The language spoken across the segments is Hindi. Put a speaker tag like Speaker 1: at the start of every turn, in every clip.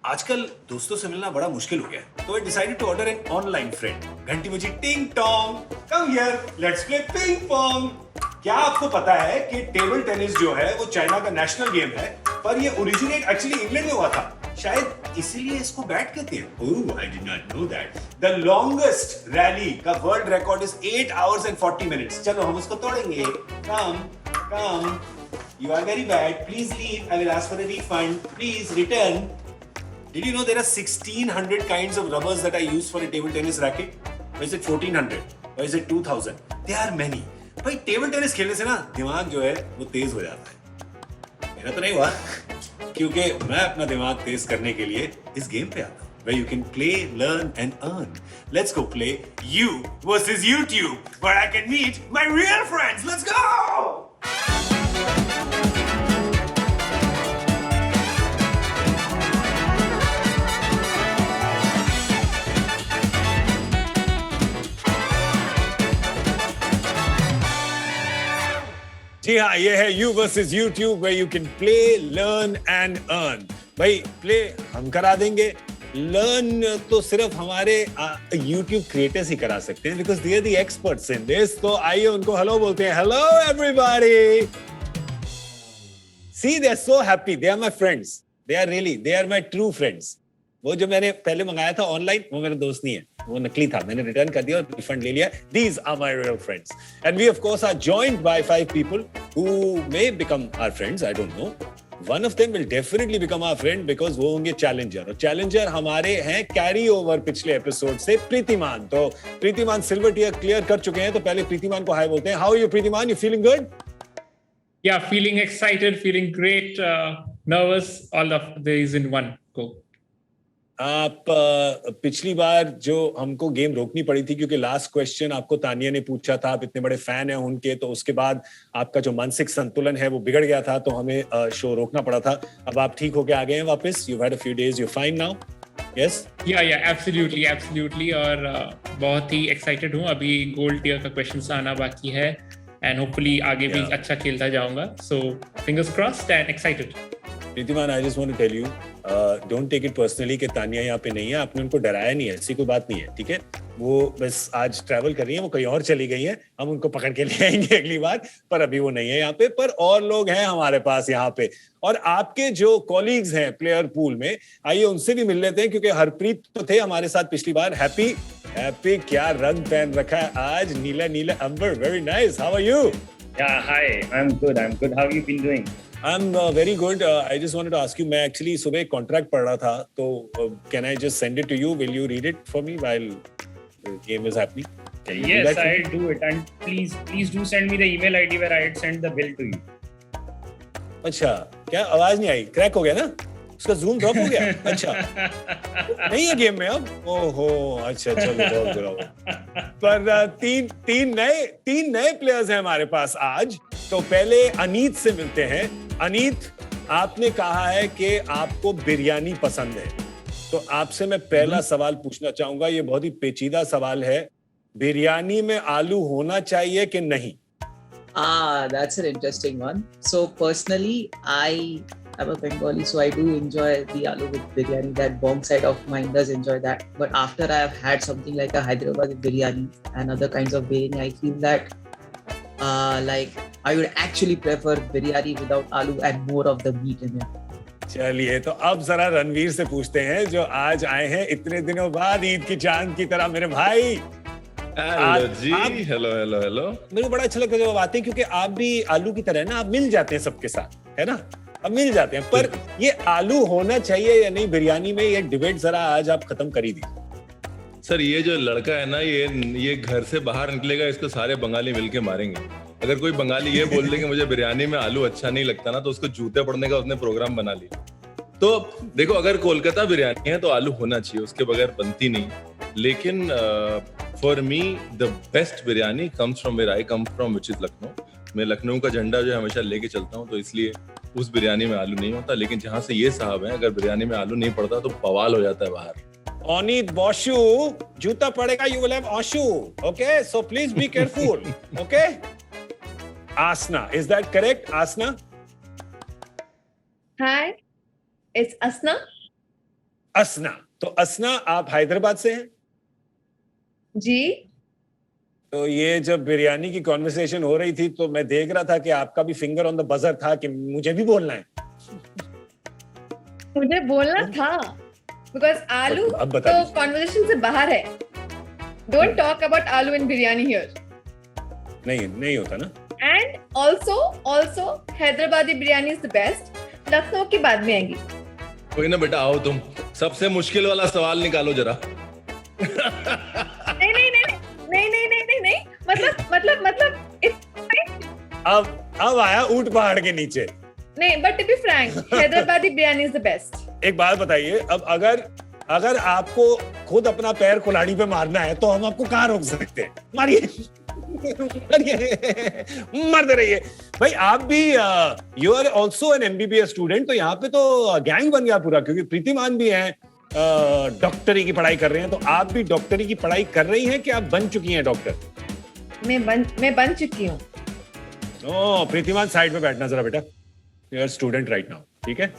Speaker 1: आजकल दोस्तों से मिलना बड़ा मुश्किल हो गया है, तो I decided to order an online friend. घंटी बजी, ting tong, come here, let's play ping pong. क्या आपको पता है कि टेबल टेनिस जो है वो चाइना का नेशनल गेम है, पर ये ओरिजिनेट एक्चुअली इंग्लैंड में हुआ था। शायद इसीलिए इसको बैट कहते हैं। Oh, I did not know that. The longest rally का world record is 8 hours and 40 minutes। चलो हम उसको तोड़ेंगे। Come come, you are very bad, please leave, I will ask for a refund, please return। Did you know there are 1600 kinds of rubbers that I use for a table tennis racket? Or is it 1400? Or is it 2000? There are many। भाई टेबल टेनिस खेलने से ना दिमाग जो है वो तेज हो जाता है। मेरा तो नहीं हुआ, क्योंकि मैं अपना दिमाग तेज करने के लिए इस गेम पे आता हूँ, where you can play, learn and earn। Let's go play you versus YouTube, where I can meet my real friends। Let's go! जी हाँ, ये है you versus YouTube, where you can play, learn and earn। भाई प्ले हम करा देंगे, लर्न तो सिर्फ हमारे यूट्यूब क्रिएटर्स ही करा सकते हैं, because they are the experts in this. तो आइए उनको हेलो बोलते हैं। Hello everybody. See, they are so happy, they are my friends, they are my true friends. वो जो मैंने पहले मंगाया था ऑनलाइन, वो मेरा दोस्त नहीं है, वो नकली था। मैंने रिटर्न कर दिया और रिफंड ले लिया। These are my real friends, and we of course are joined by 5 people who may become our friends, I don't know। One of them will definitely become our friend because वो होंगे चैलेंजर, और चैलेंजर हमारे हैं कैरी ओवर पिछले एपिसोड से प्रीतिमान। तो प्रीतिमान सिल्वर टियर क्लियर कर चुके हैं, तो पहले प्रीतिमान को हाय बोलते हैं। How are you, प्रीतिमान? You feeling good?
Speaker 2: Yeah, feeling excited, feeling great, nervous, all of these in one go।
Speaker 1: आप पिछली बार जो हमको गेम रोकनी पड़ी थी, क्योंकि लास्ट क्वेश्चन आपको तानिया ने पूछा था, आप इतने बड़े फैन हैं उनके, तो उसके बाद आपका जो मानसिक संतुलन है वो बिगड़ गया था, तो हमें शो रोकना पड़ा था। अब आप ठीक होके आ गए हैं वापस। You had a few days, you fine now? Yes,
Speaker 2: या एब्सोल्युटली। और बहुत ही एक्साइटेड हूँ। अभी गोल्ड टियर का क्वेश्चन आना बाकी है, एंड होपफुली आगे भी अच्छा खेलता जाऊंगा। So fingers crossed and excited.
Speaker 1: Pratiman, I just want to tell you, don't take it personally कि तानिया यहाँ पे नहीं है। आपने उनको डराया नहीं है, ऐसी कोई बात नहीं है, ठीक है? वो बस आज ट्रैवल कर रही है, वो कहीं और चली गई है। हम उनको पकड़ के ले आएंगे अगली बार, पर अभी वो नहीं है यहाँ पे। पर और लोग हैं हमारे पास यहाँ पे, और आपके जो कॉलीग्स हैं प्लेयर पूल में, आइए उनसे भी मिल लेते हैं, क्योंकि हरप्रीत तो थे हमारे साथ पिछली बार। हैप्पी, क्या रंग पहन रखा है आज, नीला नीला अंबर, very nice. How are you?
Speaker 3: Yeah, hi. I'm good. How have you been doing?
Speaker 1: I'm very good. I just wanted to ask you, मैं actually सुबह एक contract पढ़ रहा था, तो can I just send it to you? Will you read it for me while the game is happening? Can you do
Speaker 3: Yes,
Speaker 1: that for me?
Speaker 3: I'll do it. And please do send me the email ID where I had sent the bill to you.
Speaker 1: अच्छा, क्या आवाज नहीं आई? क्रैक हो गया ना? उसका जूम ड्रॉप हो गया? अच्छा, नहीं है गेम में अब? ओहो, अच्छा, चलो बहुत बुरा। पर तीन नए प्लेयर्स हैं हमारे पास आज। तो पहले अनीत से मिलते हैं। अनीत, आपने कहा है कि आपको बिरयानी पसंद है, तो आपसे मैं पहला सवाल पूछना चाहूंगा। ये बहुत ही पेचीदा सवाल है, बिरयानी में आलू होना चाहिए कि नहीं?
Speaker 4: That's an interesting one. So personally, I'm a Bengali, so I do enjoy the aloo with biryani. That bong side of mine does enjoy that. But after I have had something like a Hyderabadi biryani and other kinds of biryani, I feel that like I would actually prefer biryani without aloo and more of the meat in it.
Speaker 1: चलिए, तो अब जरा रणवीर से पूछते हैं, जो आज आए हैं इतने दिनों बाद ईद की चांद की तरह। मेरे भाई,
Speaker 5: हेलो जी, हेलो।
Speaker 1: मेरे को बड़ा अच्छा लगता है जब आप आते हैं, क्योंकि आप भी आलू की तरह है ना, आप मिल जाते हैं सबके साथ, है ना? अब मिल जाते हैं। पर ये आलू होना चाहिए या नहीं बिरयानी में, ये डिबेट जरा आज आप खत्म कर ही दीजिए।
Speaker 5: सर, ये जो लड़का है ना, ये घर से बाहर निकलेगा, इसको सारे बंगाली मिलके मारेंगे। अगर कोई बंगाली ये बोल दे कि मुझे बिरयानी में आलू अच्छा नहीं लगता ना, तो उसको जूते पड़ने का उसने प्रोग्राम बना लिया। तो देखो, अगर कोलकाता बिरयानी है तो आलू होना चाहिए, उसके बगैर बनती नहीं। लेकिन for me the best biryani comes from where I come from, which is Lucknow. मैं लखनऊ का झंडा जो है हमेशा लेके चलता हूँ, तो इसलिए उस बिरयानी में आलू नहीं होता। लेकिन जहां से ये साहब हैं, अगर बिरयानी में आलू नहीं पड़ता तो बवाल हो जाता है बाहर।
Speaker 1: Onit Boshu, जूता पड़ेगा, you will have Oshu. Okay, so please be careful. Okay? Asna, is that correct? Asna?
Speaker 6: Hi, it's Asna.
Speaker 1: असना। तो असना, आप हैदराबाद से हैं?
Speaker 6: जी।
Speaker 1: तो ये जब बिरयानी की कॉन्वर्सेशन हो रही थी तो मैं देख रहा था कि आपका भी फिंगर ऑन द बजर था कि मुझे भी बोलना है।
Speaker 6: मुझे बोलना था बिकॉज आलू
Speaker 1: अब बता
Speaker 6: तो
Speaker 1: दीजिए।
Speaker 6: कॉन्वर्सेशन से बाहर है। डोंट टॉक अबाउट आलू इन बिरयानी हियर।
Speaker 1: नहीं होता ना।
Speaker 6: And also Hyderabadi biryani is the best. Lucknow की बाद में आएगी।
Speaker 5: कोई ना बेटा, आओ तुम सबसे मुश्किल वाला सवाल निकालो जरा।
Speaker 6: नहीं मतलब
Speaker 1: अब आया ऊंट पहाड़ के नीचे।
Speaker 6: नहीं, but to be frank Hyderabadi biryani is the best.
Speaker 1: एक बात बताइए, अब अगर आपको खुद अपना पैर कुल्हाड़ी पे मारना है तो हम आपको कहाँ रोक सकते हैं? मारिए मरते रहिए भाई। आप भी you are also an MBBS student, तो यहाँ पे तो गैंग बन गया पूरा, क्योंकि प्रीतिमान भी हैं डॉक्टरी की पढ़ाई कर रहे हैं। तो आप भी डॉक्टरी की पढ़ाई कर रही हैं कि आप बन चुकी हैं डॉक्टर?
Speaker 6: मैं बन चुकी हूँ।
Speaker 1: ओह, प्रीतिमान साइड पे बैठना जरा बेटा। You are student right now, ठीक है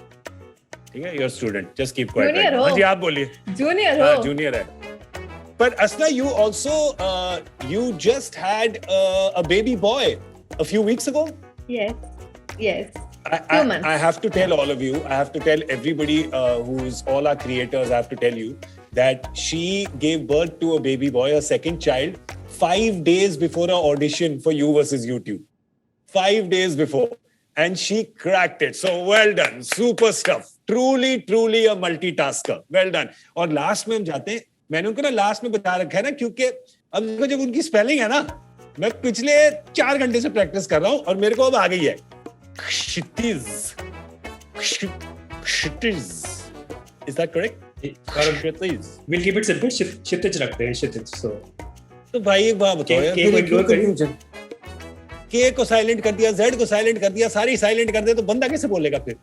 Speaker 1: you are student, just keep quiet.
Speaker 6: Junior हो।
Speaker 1: हाँ जी, आप बोलिए।
Speaker 6: जूनियर
Speaker 1: हाँ,
Speaker 6: हो।
Speaker 1: जूनियर है। But Asna, you just had a baby boy a few weeks ago.
Speaker 6: Yes.
Speaker 1: I
Speaker 6: 2 months.
Speaker 1: have to tell all of you, I have to tell everybody who's all our creators, I have to tell you that she gave birth to a baby boy, a second child, 5 days before our audition for You versus YouTube. 5 days before. And she cracked it. So well done. Super stuff. Truly a multitasker. Well done. और लास्ट में हम जाते हैं, मैंने उनको ना लास्ट में बता रखा है ना, क्योंकि अब देखो जब उनकी स्पेलिंग है ना, मैं पिछले 4 घंटे से प्रैक्टिस कर रहा हूं और मेरे को अब आ गई है। क्षितिज। Is that correct? Kshitij.
Speaker 3: We'll keep it simple. क्षितिज रखते हैं, क्षितिज। So
Speaker 1: तो भाई एक बात बताओ यार,
Speaker 3: K को ignore करिए।
Speaker 1: के को साइलेंट कर दिया, जेड को साइलेंट कर दिया, सारी साइलेंट कर दे, तो बंदा कैसे बोलेगा फिर?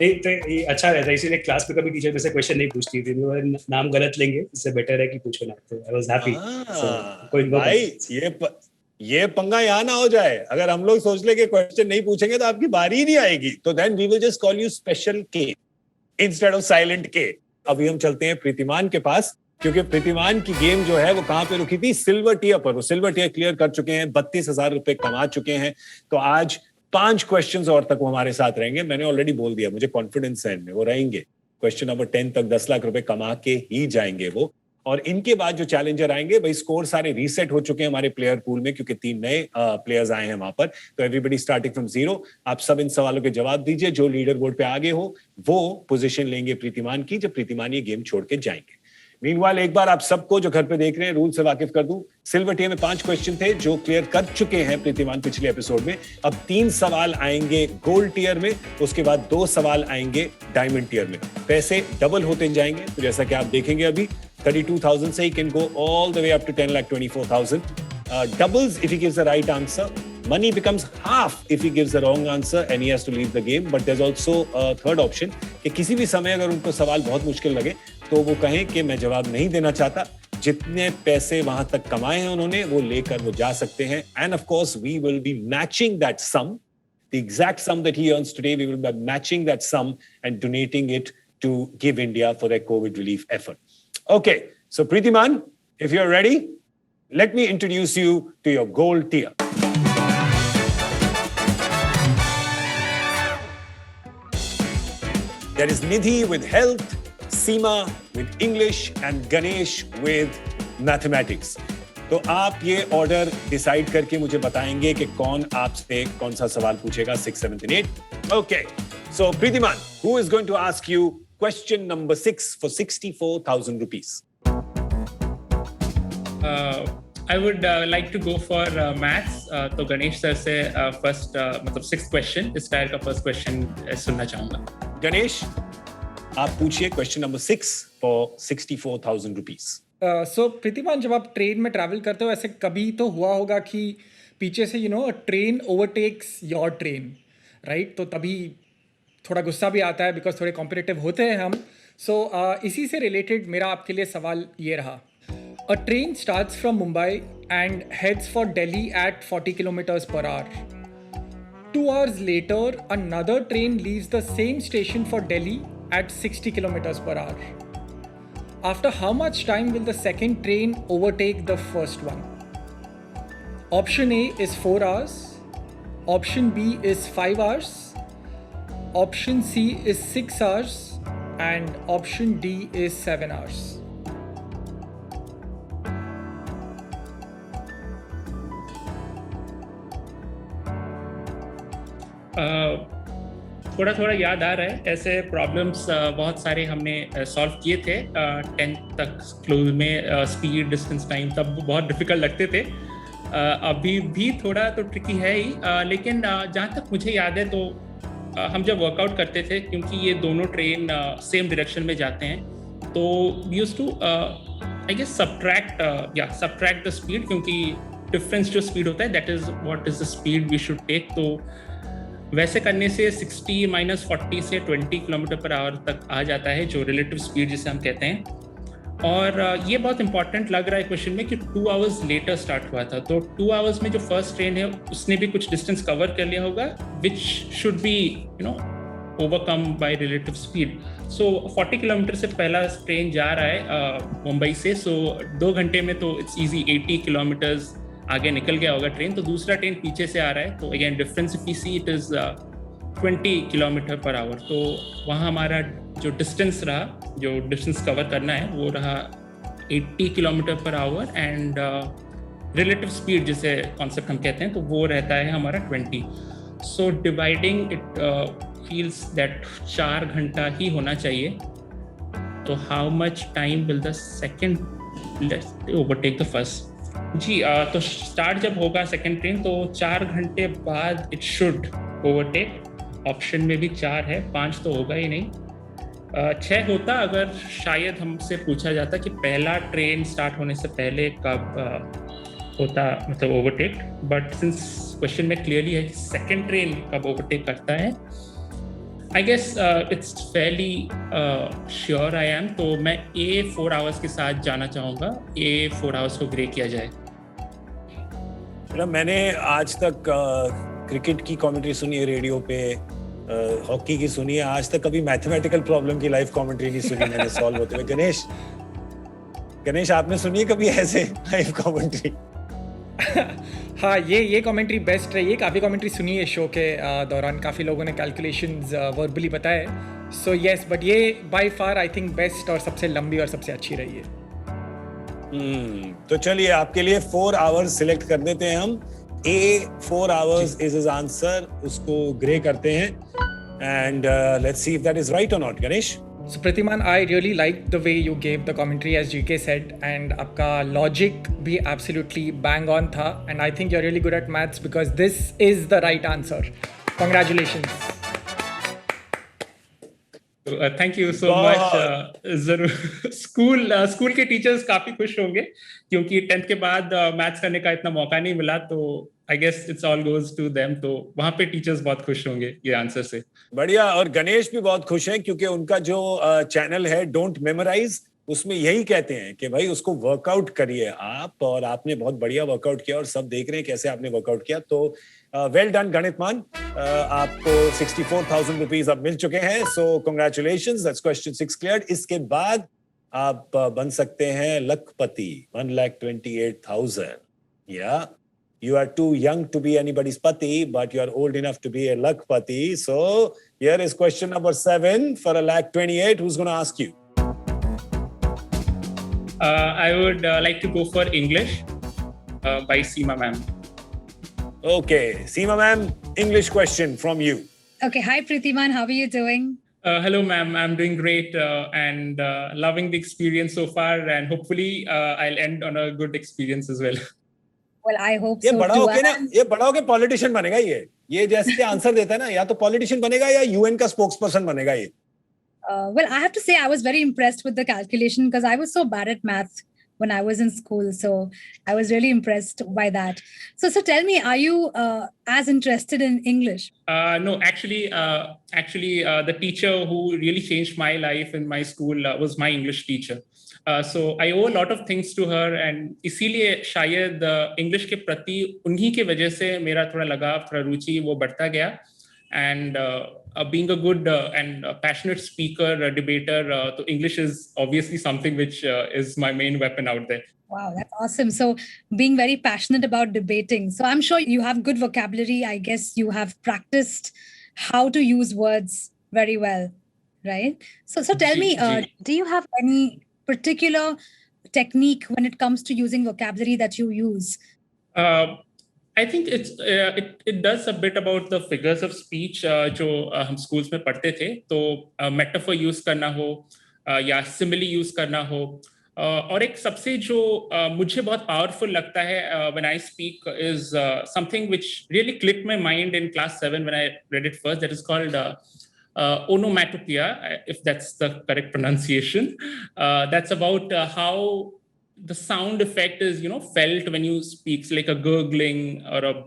Speaker 3: नहीं तो ये अच्छा रहता है, इसीलिए क्लास में कभी टीचर से क्वेश्चन नहीं पूछती थी। वो नाम गलत लेंगे, इससे बेटर है कि पूछो ना। तो आई वाज हैप्पी। कोई
Speaker 1: भाई ये पंगा यहाँ ना हो जाए। अगर हम लोग सोच ले कि क्वेश्चन नहीं पूछेंगे तो आपकी बारी ही नहीं आएगी, तो then we will just call you special K instead of silent K. अभी हम चलते हैं प्रीतिमान के पास, क्योंकि प्रीतिमान की गेम जो है वो कहां पे रुकी थी? सिल्वर टियर पर। वो सिल्वर टियर क्लियर कर चुके हैं, 32,000 रुपए कमा चुके हैं। तो आज 5 क्वेश्चंस और तक वो हमारे साथ रहेंगे। मैंने ऑलरेडी बोल दिया, मुझे कॉन्फिडेंस है इनमें, वो रहेंगे। क्वेश्चन नंबर 10 तक 10 लाख रुपए कमा के ही जाएंगे वो। और इनके बाद जो चैलेंजर आएंगे, भाई स्कोर सारे रीसेट हो चुके हैं हमारे प्लेयर पूल में, क्योंकि 3 नए प्लेयर्स आए हैं वहां पर। तो एवरीबडी स्टार्टिंग फ्रॉम 0। आप सब इन सवालों के जवाब दीजिए। जो लीडर बोर्ड पे आगे हो वो पोजीशन लेंगे प्रीतिमान की, जब प्रीतिमान ये गेम छोड़ के जाएंगे। मीनवाइल एक बार आप सबको जो घर पे देख रहे हैं रूल से वाकिफ कर दूं। सिल्वर टियर में 5 क्वेश्चन थे जो क्लियर कर चुके हैं प्रीतिमान पिछले एपिसोड में। अब 3 सवाल आएंगे गोल्ड टियर में, उसके बाद 2 सवाल आएंगे डायमंड टियर में। पैसे डबल होते जाएंगे, तो जैसा कि आप देखेंगे अभी 32,000 से ही can go all the way up to 10,24,000. Doubles if he gives the right answer. Money becomes half if he gives the wrong answer and he has to leave the game. But there's also a third option कि किसी भी समय अगर उनको सवाल बहुत मुश्किल लगे तो वो कहें कि मैं जवाब नहीं देना चाहता, जितने पैसे वहां तक कमाए हैं उन्होंने वो लेकर वो जा सकते हैं. And of course we will be matching that sum, the exact sum that he earns today. We will be matching that sum and donating it to Give India for their COVID relief effort. Okay, so Preetiman, if you're ready, let me introduce you to your gold tier. There is Nidhi with health, Seema with English and Ganesh with mathematics. तो आप ये ऑर्डर डिसाइड करके मुझे बताएंगे कि कौन आपसे कौन सा सवाल पूछेगा 6, 7 and 8. Okay, so Preetiman, who is going to ask you question number 6 for 64,000 rupees?
Speaker 2: I would like to go for maths. तो गणेश सर से फर्स्ट मतलब 6th क्वेश्चन, इस टायर का फर्स्ट क्वेश्चन सुनना चाहूंगा.
Speaker 1: गणेश, आप पूछिए क्वेश्चन नंबर 6 for 64,000 rupees.
Speaker 7: सो प्रीतिमान, जब आप ट्रेन में ट्रैवल करते हो ऐसे कभी तो हुआ होगा कि पीछे से train overtakes your train, right? तो तभी थोड़ा गुस्सा भी आता है बिकॉज थोड़े कॉम्पिटिटिव होते हैं हम. सो इसी से रिलेटेड मेरा आपके लिए सवाल ये रहा. A train starts from Mumbai and heads for Delhi at 40 kilometers per hour. 2 hours later, another train leaves the same station for Delhi at 60 kilometers per hour. After how much time will the second train overtake the first one? Option A is 4 hours. Option B is 5 hours. Option C is 6 hours. And option D is 7 hours.
Speaker 2: थोड़ा थोड़ा याद आ रहा है, ऐसे प्रॉब्लम्स बहुत सारे हमने सॉल्व किए थे 10th तक क्लोज में। स्पीड, डिस्टेंस, टाइम तब बहुत डिफिकल्ट लगते थे। अभी भी थोड़ा तो ट्रिकी है ही, लेकिन जहाँ तक मुझे याद है तो हम जब वर्कआउट करते थे, क्योंकि ये दोनों ट्रेन सेम डायरेक्शन में जाते हैं, तो we used to I guess subtract the speed, क्योंकि डिफरेंस जो स्पीड होता है that is what is the speed we should take. तो वैसे करने से 60 - 40 से 20 किलोमीटर पर आवर तक आ जाता है, जो रिलेटिव स्पीड जिसे हम कहते हैं। और ये बहुत इंपॉर्टेंट लग रहा है क्वेश्चन में कि 2 आवर्स लेटर स्टार्ट हुआ था, तो 2 आवर्स में जो फर्स्ट ट्रेन है उसने भी कुछ डिस्टेंस कवर कर लिया होगा, which should be overcome by relative speed. So 40 kilometre से पहला ट्रेन जा रहा है मुंबई से, सो 2 घंटे में तो इट्स ईजी 80 किलोमीटर्स आगे निकल गया होगा ट्रेन। तो दूसरा ट्रेन पीछे से आ रहा है, तो again difference if you see it is 20 kilometre per our. तो वहाँ हमारा जो डिस्टेंस रहा, जो डिस्टेंस कवर करना है, वो रहा 80 kilometre per hour, and relative speed जिसे कॉन्सेप्ट हम कहते हैं, तो वो रहता है हमारा 20। So dividing it feels that 4 घंटा ही होना चाहिए। तो how much time will the second overtake the first? जी, तो स्टार्ट जब होगा सेकेंड ट्रेन तो 4 घंटे बाद इट शुड ओवरटेक। ऑप्शन में भी 4 है, 5 तो होगा ही नहीं। 6 होता अगर शायद हमसे पूछा जाता कि पहला ट्रेन स्टार्ट होने से पहले कब होता, मतलब ओवरटेक। बट सिंस क्वेश्चन में क्लियरली है कि सेकेंड ट्रेन कब ओवरटेक करता है, I guess it's fairly sure I am. तो मैं ए 4 आवर्स के साथ जाना चाहूँगा, ए 4 आवर्स को ग्रे किया जाए।
Speaker 1: मैंने आज तक क्रिकेट की कमेंट्री सुनी है रेडियो पे, हॉकी की सुनी है, आज तक कभी मैथमेटिकल प्रॉब्लम की लाइव कमेंट्री नहीं सुनी मैंने सॉल्व होते हुए। गणेश आपने सुनी है कभी ऐसे लाइव कमेंट्री?
Speaker 7: हाँ, ये कमेंट्री बेस्ट रही है। काफ़ी कमेंट्री सुनी है शो के दौरान, काफ़ी लोगों ने कैलकुलेशंस वर्बली बताए। सो येस, बट ये by far I think best और सबसे लंबी और सबसे अच्छी रही है।
Speaker 1: तो चलिए आपके लिए 4 आवर्स सिलेक्ट कर देते हैं हम। A 4 hours is his answer, उसको ग्रे करते हैं, and let's see if that is right और not. Ganesh?
Speaker 7: So Pratiman, I really liked the way you gave the commentary, as GK said, and आपका logic भी absolutely bang on था, and I think you're really good at maths because this is the right answer. Congratulations.
Speaker 2: Thank you so much. जरूर स्कूल के टीचर्स काफी खुश होंगे, क्योंकि 10th के बाद मैथ्स करने का इतना मौका नहीं मिला, तो I guess it's all goes to them. तो वहां पे टीचर्स बहुत खुश होंगे ये आंसर से।
Speaker 1: बढ़िया, और गणेश भी बहुत खुश हैं क्योंकि उनका जो चैनल है डोंट मेमोराइज, उसमें यही कहते हैं कि भाई उसको वर्कआउट करिए आप, और आपने बहुत बढ़िया वर्कआउट किया और सब देख रहे हैं कैसे आपने वर्कआउट किया। तो वेल डन गणितमान, आपको 64,000 रुपीज अब मिल चुके हैं। सो कांग्रेचुलेशंस, दैट्स क्वेश्चन 6 क्लियर्ड। इसके बाद आप बन सकते हैं लखपति, 1,28,000। या you are too young to be anybody's pati, but you are old enough to be a lakhpati. So here is question number 7 for 1,28,000. Who's going to ask you?
Speaker 2: I would like to go for English by Seema ma'am.
Speaker 1: Okay, Seema ma'am, English question from you.
Speaker 8: Okay, hi Pritiman, how are you doing?
Speaker 2: Hello ma'am, I'm doing great and loving the experience so far, and hopefully I'll end on a good experience as well.
Speaker 8: Well, I hope
Speaker 1: ये
Speaker 8: so
Speaker 1: बड़ा
Speaker 8: too.
Speaker 1: होके ना, ये बड़ा होके पॉलिटिशियन बनेगा ये जैसे आंसर देता है ना, या तो पॉलिटिशियन बनेगा या यूएन का स्पोक्सपर्सन बनेगा ये।
Speaker 8: Well, I have to say I was very impressed with the calculation because I was so bad at math when I was in school, so I was really impressed by that. So tell me, are you as interested in English?
Speaker 2: No, actually, the teacher who really changed my life in my school was my English teacher. So I owe a lot of things to her, and इसीलिए शायद इंग्लिश के प्रति उन्हीं के वजह से मेरा थोड़ा लगाव, थोड़ा रुचि वो बढ़ता गया। and being a good and passionate speaker, debater, so English is obviously something which is my main weapon out there.
Speaker 8: Wow, that's awesome. So being very passionate about debating. So I'm sure you have good vocabulary. I guess you have practiced how to use words very well, right? So tell me, do you have any particular technique when it comes to using vocabulary that you use?
Speaker 2: I think it does a bit about the figures of speech जो हम schools में पढ़ते थे, तो metaphor use करना हो या simile use करना हो, और एक सबसे जो मुझे बहुत powerful लगता है when I speak is something which really clicked my mind in class 7 when I read it first. That is called onomatopoeia, if that's the correct pronunciation. That's about how the sound effect is, felt when you speak. It's like a gurgling or a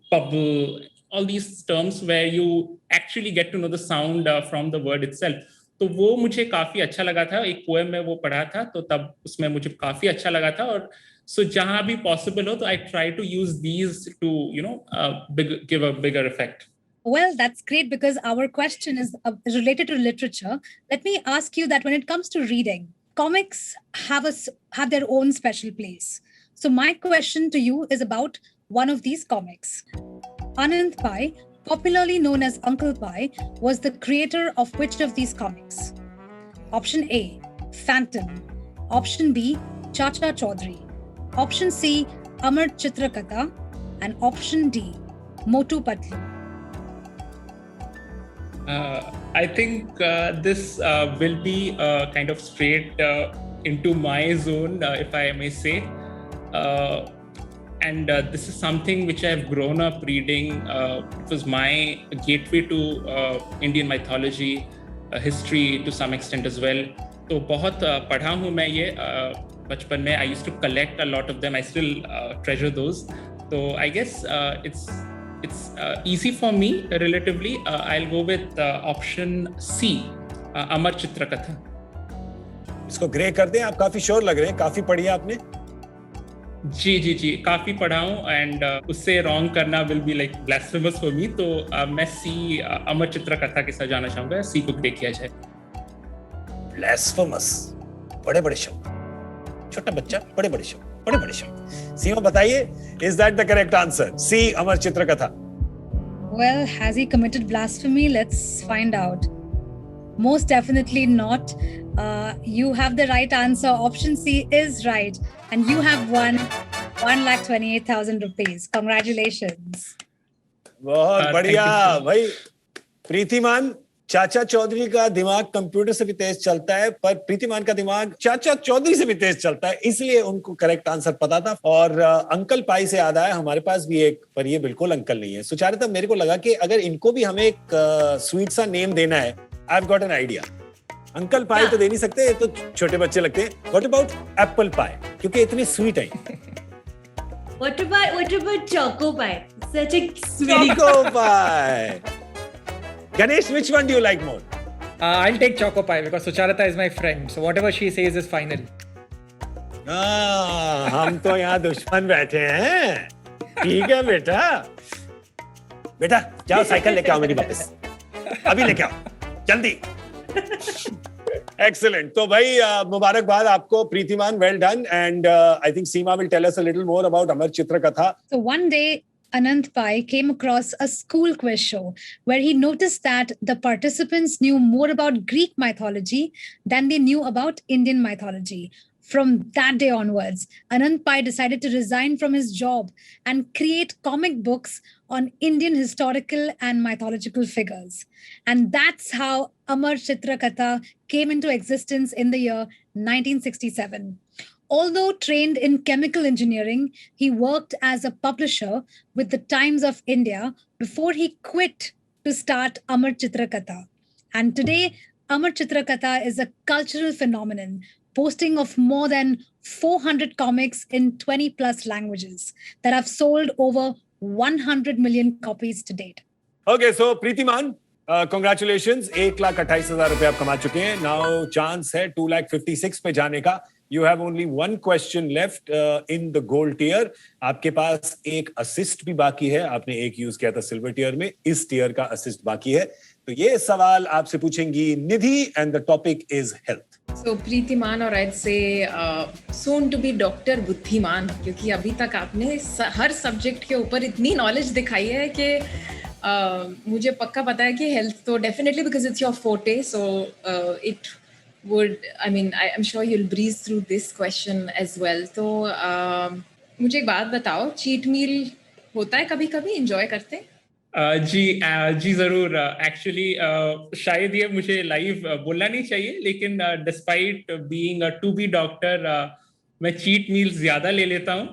Speaker 2: bubble, all these terms where you actually get to know the sound from the word itself. तो वो मुझे काफी अच्छा लगा था, एक पोएम में वो पढ़ा था, तो तब उसमें मुझे काफी अच्छा लगा था, और so जहां भी possible हो तो I try to use these to give a bigger effect.
Speaker 8: Well, that's great, because our question is related to literature. Let me ask you that when it comes to reading, comics have their own special place. So my question to you is about one of these comics. Anand Pai, popularly known as Uncle Pai, was the creator of which of these comics? Option A, Phantom. Option B, Chacha Chaudhary. Option C, Amar Chitra Katha. And option D, Motu Patlu.
Speaker 2: I think this will be kind of straight into my zone, if I may say. And this is something which I've grown up reading. It was my gateway to Indian mythology, history to some extent as well. तो बहुत पढ़ा हूँ मैं ये बचपन में. I used to collect a lot of them. I still treasure those. So I guess it's easy for me relatively. I'll go with option C, Amar Chitra Katha.
Speaker 1: इसको ग्रे कर दें. आप काफी श्योर लग रहे हैं, काफी पढ़ी है आपने.
Speaker 2: जी काफी पढ़ा हूँ, एंड उससे रॉन्ग करना will be like blasphemous for me. तो मैं सी, अमर चित्र कथा के साथ जाना चाहूंगा. सी को ग्रे किया जाए.
Speaker 1: ब्लास्फेमस, बड़े शब्द. छोटा बच्चा, बड़े शब्द. सीमा बताइए, is that the correct answer? C, अमर चित्र कथा.
Speaker 8: Well, has he committed blasphemy? Let's find out. Most definitely not. You have the right answer. Option C is right. And you have won 1,28,000 rupees. Congratulations.
Speaker 1: बहुत बढ़िया भाई. प्रीतिमान, चाचा चौधरी का दिमाग कंप्यूटर से भी तेज चलता है, पर प्रीतिमान का दिमाग चाचा चौधरी से भी तेज चलता है, इसलिए उनको करेक्ट आंसर पता था. और अंकल पाई से याद आया, हमारे पास भी एक, पर ये बिल्कुल अंकल नहीं है. सुचारिता, मेरे को लगा कि अगर इनको भी हमें एक स्वीट सा नेम देना है, I have got an idea. Uncle पाई तो दे नहीं सकते, तो छोटे बच्चे लगते हैं. व्हाट अबाउट एप्पल पाई, क्योंकि इतनी स्वीट है.
Speaker 9: What about Choco Pie? Such a sweet.
Speaker 1: Choco Pie. Ganesh, which one do you like more?
Speaker 7: I'll take Choco Pie because Sucharita is my friend. So whatever she says is final.
Speaker 1: हम तो यहाँ दुश्मन बैठे हैं. ठीक है बेटा. बेटा जाओ साइकिल लेके आओ मेरी वापस. अभी लेके आओ. जल्दी. Excellent. तो भाई मुबारकबाद आपको प्रीतिमान. Well done. And I think Seema will tell us a little more about Amar Chitra Katha.
Speaker 8: So one day, Anand Pai came across a school quiz show where he noticed that the participants knew more about Greek mythology than they knew about Indian mythology. From that day onwards, Anand Pai decided to resign from his job and create comic books on Indian historical and mythological figures. And that's how Amar Chitra Katha came into existence in the year 1967. Although trained in chemical engineering, he worked as a publisher with the Times of India before he quit to start Amar Chitra Katha. And today, Amar Chitra Katha is a cultural phenomenon, boasting of more than 400 comics in 20 plus languages that have sold over 100 million copies to date.
Speaker 1: Okay, so Preetiman, congratulations. 1,28,000 रुपए आप कमा चुके हैं. Now chance है 2,56,000 पे जाने का. You have only one question left in the gold tier. आपके पास एक assist भी बाकी है. आपने एक यूज किया था silver tier में. इस tier का assist बाकी है. तो ये सवाल आपसे पूछेंगी निधि and the topic is health.
Speaker 10: So प्रीतिमान और I'd say soon to be doctor बुद्धिमान, क्योंकि अभी तक आपने हर सब्जेक्ट के ऊपर इतनी नॉलेज दिखाई है कि मुझे पक्का पता है कि हेल्थ तो definitely because it's your forte, so it would, I mean, I'm sure you'll breeze through this question as well. तो मुझे एक बात बताओ, चीट मील होता है कभी कभी, एंजॉय करते हैं?
Speaker 2: जी ज़रूर. एक्चुअली शायद ये मुझे लाइव बोलना नहीं चाहिए, लेकिन despite being a to be doctor मैं चीट मील्स ज़्यादा ले लेता हूँ.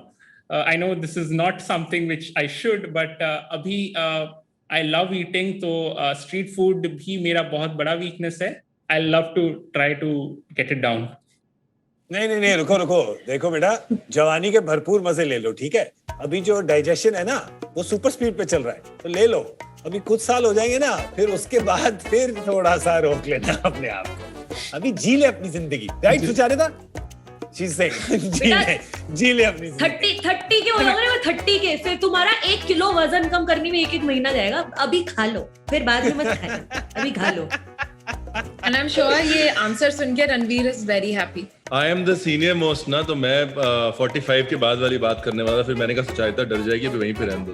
Speaker 2: I know this is not something which I should, but अभी आई लव ईटिंग, तो स्ट्रीट फूड भी मेरा बहुत बड़ा वीकनेस है. I love to try to get it down.
Speaker 1: नहीं रुको देखो बेटा, जवानी के भरपूर मजे ले लो, ठीक है? अभी जो डाइजेशन है ना वो सुपर स्पीड पे चल रहा है, तो ले लो. अभी कुछ साल हो जाएंगे ना, फिर उसके बाद फिर थोड़ा सा रोक लेना अपने आप को. अभी जी ले अपनी जिंदगी, राइट सुचारिता? जी ले अपनी
Speaker 9: 30 के हो जाओगे ना, 30 के फिर तुम्हारा 1 किलो वजन कम करने में 1 महीना जाएगा. अभी खा लो, फिर बाद में मत खाना, अभी खा लो.
Speaker 10: And I'm sure ये आंसर सुन के Ranveer is very happy.
Speaker 5: I am the senior most ना, तो मैं 45 के बाद वाली बात करने वाला. फिर मैंने कहा सुचारिता डर जाएगी, फिर वहीं पे रहने दो.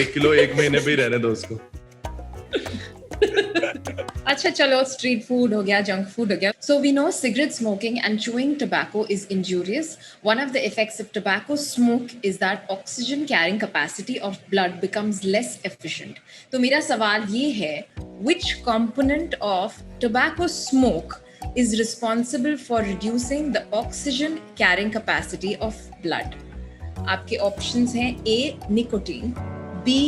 Speaker 5: 1 किलो 1 महीने पे ही रहने दो उसको.
Speaker 10: अच्छा चलो, स्ट्रीट फूड हो गया, जंक फूड हो गया. So we know cigarette smoking and chewing tobacco is injurious. One of the effects of tobacco smoke is that oxygen carrying capacity of blood becomes less efficient. तो मेरा सवाल ये है, which component of tobacco smoke is responsible for reducing the oxygen carrying capacity of blood? आपके options हैं A nicotine, B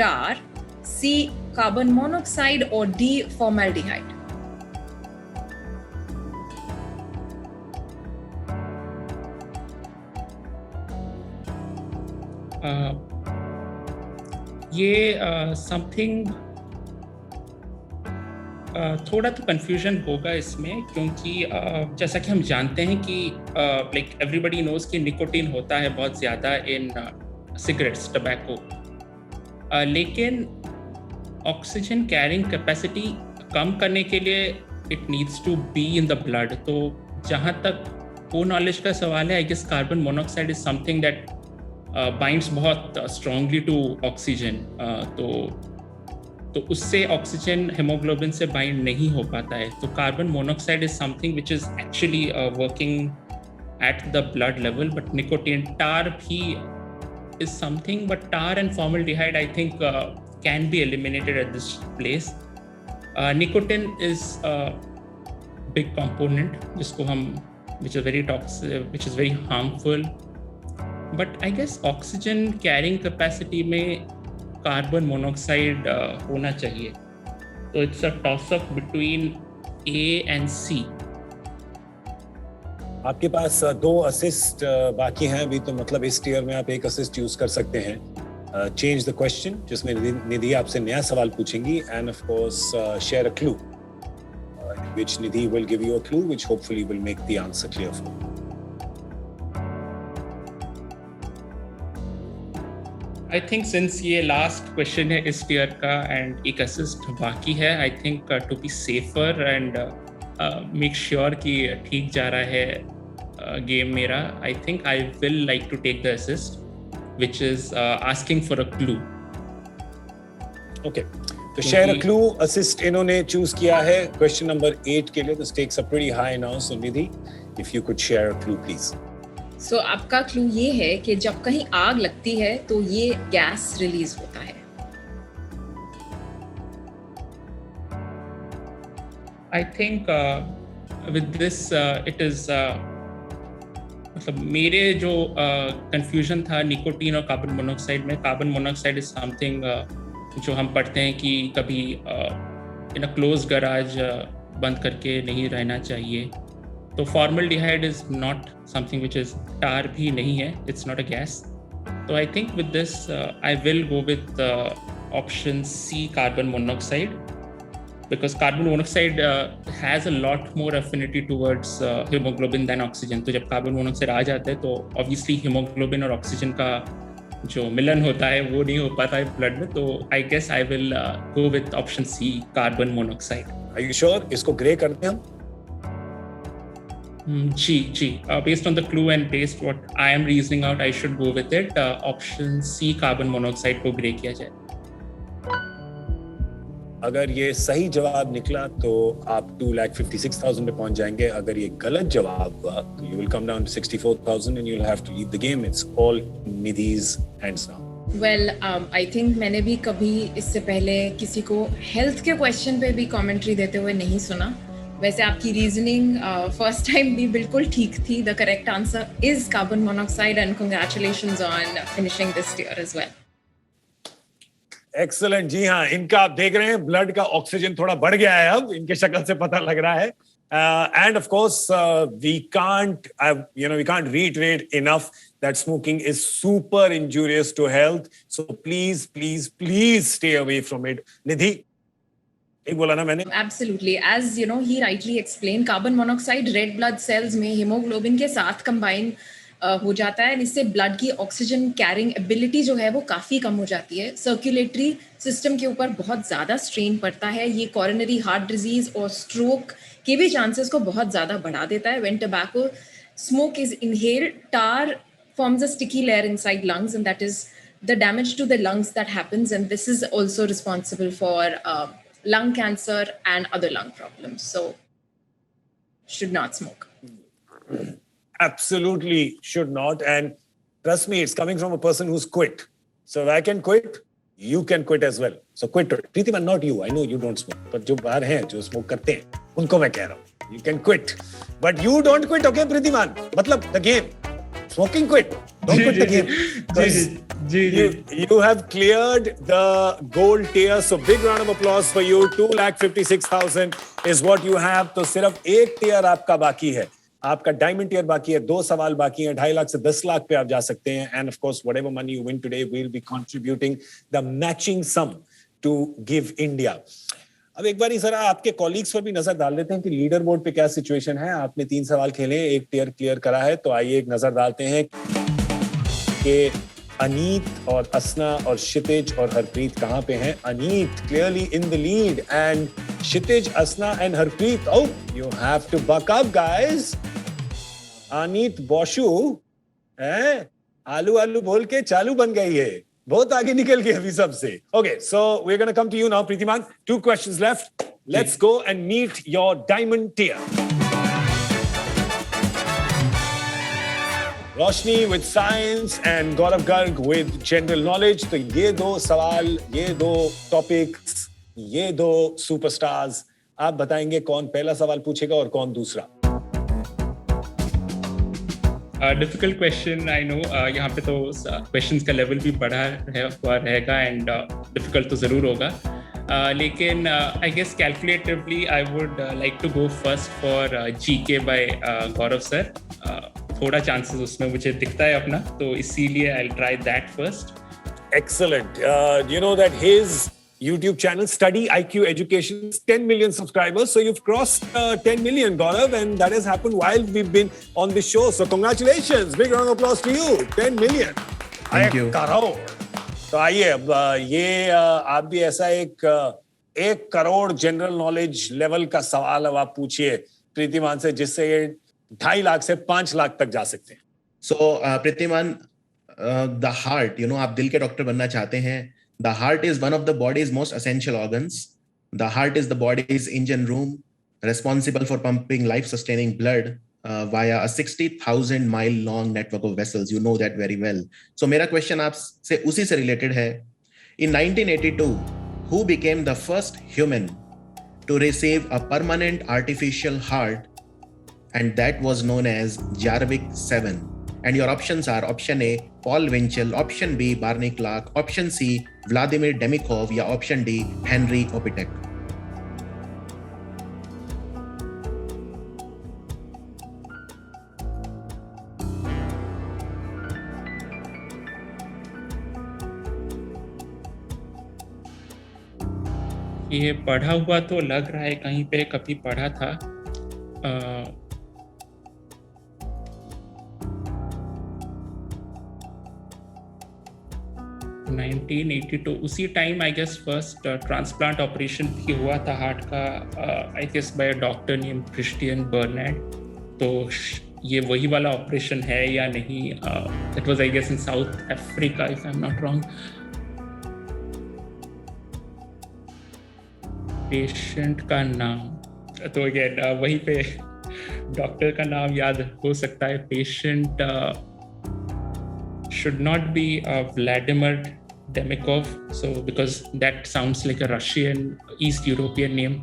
Speaker 10: tar, C carbon monoxide or D formaldehyde.
Speaker 2: ये समथिंग थोड़ा तो कंफ्यूजन होगा इसमें, क्योंकि जैसा कि हम जानते हैं कि लाइक एवरीबडी नोज कि निकोटीन होता है बहुत ज़्यादा इन सिगरेट्स, टबैको, लेकिन ऑक्सीजन कैरिंग कैपेसिटी कम करने के लिए it needs to be in the blood. तो जहाँ तक वो नॉलेज का सवाल है, I guess carbon monoxide is something that binds बहुत स्ट्रांगली टू ऑक्सीजन. तो उससे ऑक्सीजन हेमोग्लोबिन से बाइंड नहीं हो पाता है. तो carbon monoxide is something which is actually working at the blood level. But nicotine, tar भी is something, but tar and formaldehyde I think can be eliminated at this place. Nicotine is a big component जिसको हम which is very toxic, which is very harmful. But I guess oxygen carrying capacity में carbon monoxide होना चाहिए. So it's a toss up between A and C.
Speaker 1: आपके पास 2 असिस्ट बाकी हैं अभी, तो मतलब इस टियर में आप एक असिस्ट यूज कर सकते हैं. चेंज द क्वेश्चन, जिसमें निधि आपसे नया सवाल पूछेंगी, and of course share a clue which Nidhi will give you a clue which hopefully will make the answer clear for you.
Speaker 2: I think since ये लास्ट क्वेश्चन है इस टियर का एंड एक असिस्ट बाकी है, I think to be safer and make sure कि ठीक जा रहा है गेम मेरा, I think I will like to take the assist which is asking for a clue.
Speaker 1: Okay, तो share a clue. Assist इन्होंने choose किया है question number 8 के लिए. The stakes are pretty high now, so Nidhi, if you could share a clue please.
Speaker 10: So आपका clue ये है कि जब कहीं आग लगती है तो ये गैस रिलीज होता है.
Speaker 2: I think with this it is मतलब मेरे जो कंफ्यूजन था निकोटीन और कार्बन मोनोऑक्साइड में, कार्बन मोनोऑक्साइड इज समथिंग जो हम पढ़ते हैं कि कभी इन अ क्लोज गराज बंद करके नहीं रहना चाहिए. तो formaldehyde is not something which is, tar भी नहीं है, इट्स नॉट अ गैस. तो I think with this I will go with option c, carbon monoxide. because carbon monoxide has a lot more affinity towards hemoglobin than oxygen. तो जब carbon monoxide आ जाता है तो obviously hemoglobin और oxygen का जो मिलन होता है वो नहीं हो पाता है blood में. तो I guess I will go with option C, carbon monoxide.
Speaker 1: Are you sure? इसको ग्रे करते हैं हम?
Speaker 2: G. Based on the clue and based what I am reasoning out, I should go with it. Option C, carbon monoxide को ग्रे किया जाए.
Speaker 1: अगर ये सही जवाब निकला तो आप 2,56,000 पे पहुंच जाएंगे. अगर ये गलत जवाब हुआ तो you will come down to 64,000 and you'll have to leave the game. It's all Nidhi's hands now.
Speaker 10: Well, I think मैंने भी कभी इससे पहले किसी को हेल्थ के क्वेश्चन पे भी कमेंट्री देते हुए नहीं सुना. वैसे आपकी रीजनिंग फर्स्ट टाइम भी बिल्कुल ठीक थी. The correct answer is carbon monoxide and congratulations on finishing this year as well.
Speaker 1: Excellent. जी हाँ, इनका आप देख रहे हैं ब्लड का ऑक्सीजन थोड़ा बढ़ गया है, अब इनके शक्ल से पता लग रहा है. And of course we can't reiterate enough that smoking is super injurious to health. So please stay away from it. Nidhi, एक बोला ना मैंने.
Speaker 10: Absolutely. As you know, he rightly explained, carbon monoxide red blood cells में hemoglobin के साथ combine हो जाता है. इससे ब्लड की ऑक्सीजन कैरिंग एबिलिटी जो है वो काफ़ी कम हो जाती है. सर्कुलेटरी सिस्टम के ऊपर बहुत ज़्यादा स्ट्रेन पड़ता है. ये कॉरोनरी हार्ट डिजीज और स्ट्रोक के भी चांसेस को बहुत ज़्यादा बढ़ा देता है. When tobacco smoke is inhaled, tar forms a sticky layer inside lungs, and that is the damage to the lungs that happens, and this is also responsible for lung cancer and other lung problems. So should not smoke.
Speaker 1: Absolutely should not. And trust me, it's coming from a person who's quit. So if I can quit, you can quit as well. So quit. Pritiman, not you. I know you don't smoke. But जो बाहर हैं, जो smoke करते हैं, उनको मैं कह रहा हूँ. You can quit. But you don't quit, okay, Pritiman? मतलब the game. Smoking quit. Don't quit the game. You have cleared the gold tier. So big round of applause for you. 2,56,000 is what you have. तो सिर्फ एक tier आपका बाकी है. आपका डायमंड टियर बाकी है. 2 सवाल बाकी हैं. 2.5 लाख से 10 लाख पे आप जा सकते हैं. And of course, whatever money you win today, we'll be contributing the matching sum to Give India. अब एक बार ही जरा आपके कॉलीग्स पर भी नजर डाल लेते हैं कि लीडर बोर्ड पे क्या सिचुएशन है. आपने 3 सवाल खेले, एक टियर क्लियर करा है. तो आइए एक नजर डालते हैं कि अनीत और असना और क्षितिज और हरप्रीत कहां पे हैं. Aneet clearly in the lead and Kshitij, Asna and Harpreet, oh, you have to buck up guys. Aneet बॉशू आलू बोल के चालू बन गई है. बहुत आगे निकल गए अभी सबसे. Okay, so we're going to come to you now, Pritiman. 2 questions left. Let's go and meet your diamond tier. Roshni with science and Gaurav Garg with general knowledge. तो ये 2 सवाल, ये 2 topics, ये 2 superstars. आप बताएंगे कौन पहला सवाल पूछेगा और कौन दूसरा.
Speaker 2: Difficult question, I know. यहाँ पे तो क्वेश्चंस का लेवल भी बढ़ा हुआ रहेगा एंड डिफिकल्ट तो ज़रूर होगा. लेकिन I guess calculatively I would like to go first for GK by Gaurav sir. थोड़ा चांसेस उसमें मुझे दिखता है अपना, तो इसीलिए I will try that first.
Speaker 1: Excellent. You know that his YouTube channel, Study IQ Education, 10 million subscribers. So you've crossed 10 million, Gaurav, and that has happened while we've been on this show. So congratulations. Big round of applause to you. 10 million.
Speaker 11: Thank you.
Speaker 1: तो आइए अब ये आप भी ऐसा 1 करोड़ जनरल नॉलेज लेवल का सवाल अब आप पूछिए प्रीतिमान से, जिससे ये 2.5 लाख से 5 लाख तक जा सकते हैं.
Speaker 11: So प्रीतिमान, the heart, you know, आप दिल के डॉक्टर बनना चाहते हैं. The heart is one of the body's most essential organs. The heart is the body's engine room, responsible for pumping life-sustaining blood via a 60,000 mile long network of vessels. You know that very well. So मेरा question आपसे उसी से related है. In 1982, who became the first human to receive a permanent artificial heart? And that was known as Jarvik 7. And your options are option A, Paul Winchell, option B, Barney Clark, option C, Vladimir Demikhov, या option D, Henry Opitek.
Speaker 2: ये पढ़ा हुआ तो लग रहा है, कहीं पे कभी पढ़ा था। 1982 उसी time I guess first transplant operation भी हुआ था हार्ट का, I guess by doctor name Christian Barnard. तो ये वही वाला ऑपरेशन है या नहीं? It was I guess in South Africa if I am not wrong. Patient का नाम तो अगेन वहीं पे डॉक्टर का नाम याद हो सकता है। Patient should not be Vladimir Demikov, so because that sounds like a Russian East European name.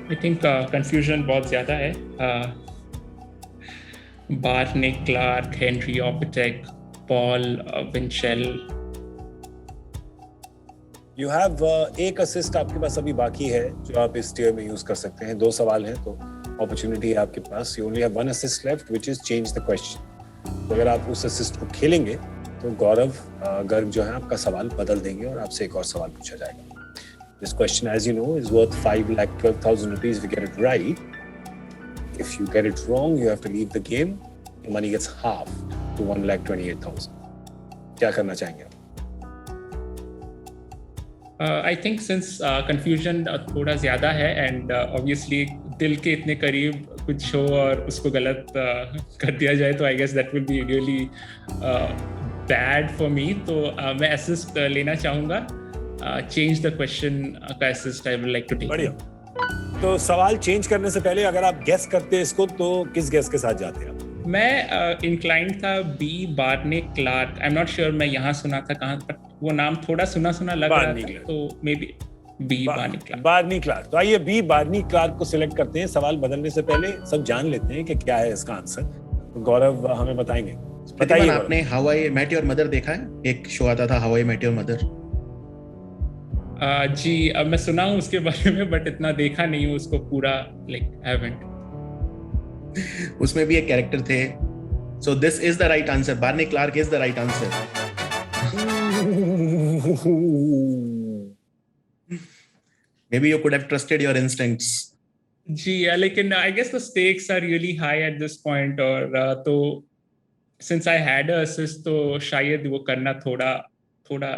Speaker 2: I think confusion बहुत ज़्यादा है। Barney Clark, Henry Optek, Paul Winchell.
Speaker 1: You have एक असिस्ट आपके पास अभी बाकी है जो आप इस टियर में यूज कर सकते हैं। 2 सवाल हैं तो अपॉर्चुनिटी है आपके पास। You only have 1 assist left which is change the question. तो अगर आप उस असिस्ट को खेलेंगे तो गौरव गर्ग जो है आपका सवाल बदल देंगे और आपसे एक और सवाल पूछा जाएगा। This question as you know is worth 5,12,000 rupees if you get it right. If you get it wrong you have to leave the game. The money gets halved to 1,28,000. क्या करना चाहेंगे आप?
Speaker 2: आई थिंक सिंस कंफ्यूजन थोड़ा ज़्यादा है एंड ऑब्वियसली दिल के इतने करीब कुछ हो और उसको गलत कर दिया जाए तो I guess that will be really bad for me. तो मैं असिस्ट लेना चाहूँगा। चेंज द क्वेश्चन का assist I would like to take.
Speaker 1: बढ़िया। तो सवाल चेंज करने से पहले अगर आप गेस करते हैं इसको तो किस गेस के साथ जाते हैं आप?
Speaker 2: मैं इंक्लाइंड था B Barney Clark. I am not sure मैं यहाँ सुना था कहाँ, पर वो नाम थोड़ा सुना सुना लग रहा था तो maybe B Barney Clark.
Speaker 1: Barney Clark. तो आइए बी बार्नी क्लार्क को सिलेक्ट करते हैं। सवाल बदलने से पहले सब जान लेते हैं कि क्या है इसका आंसर। तो गौरव हमें बताएंगे।
Speaker 11: बताइए, आपने How I Met Your Mother देखा है? एक शो आता था How I Met Your Mother.
Speaker 2: जी अब मैं सुना हूँ उसके बारे में बट इतना देखा नहीं हूँ उसको पूरा, लाइक हैवंट।
Speaker 11: उसमें भी एक कैरेक्टर थे। So this is the right answer. Barney Clark is the right answer. Maybe you could have trusted your instincts.
Speaker 2: जी लेकिन I guess the stakes are really high at this point और तो since I had a assist तो शायद वो करना थोड़ा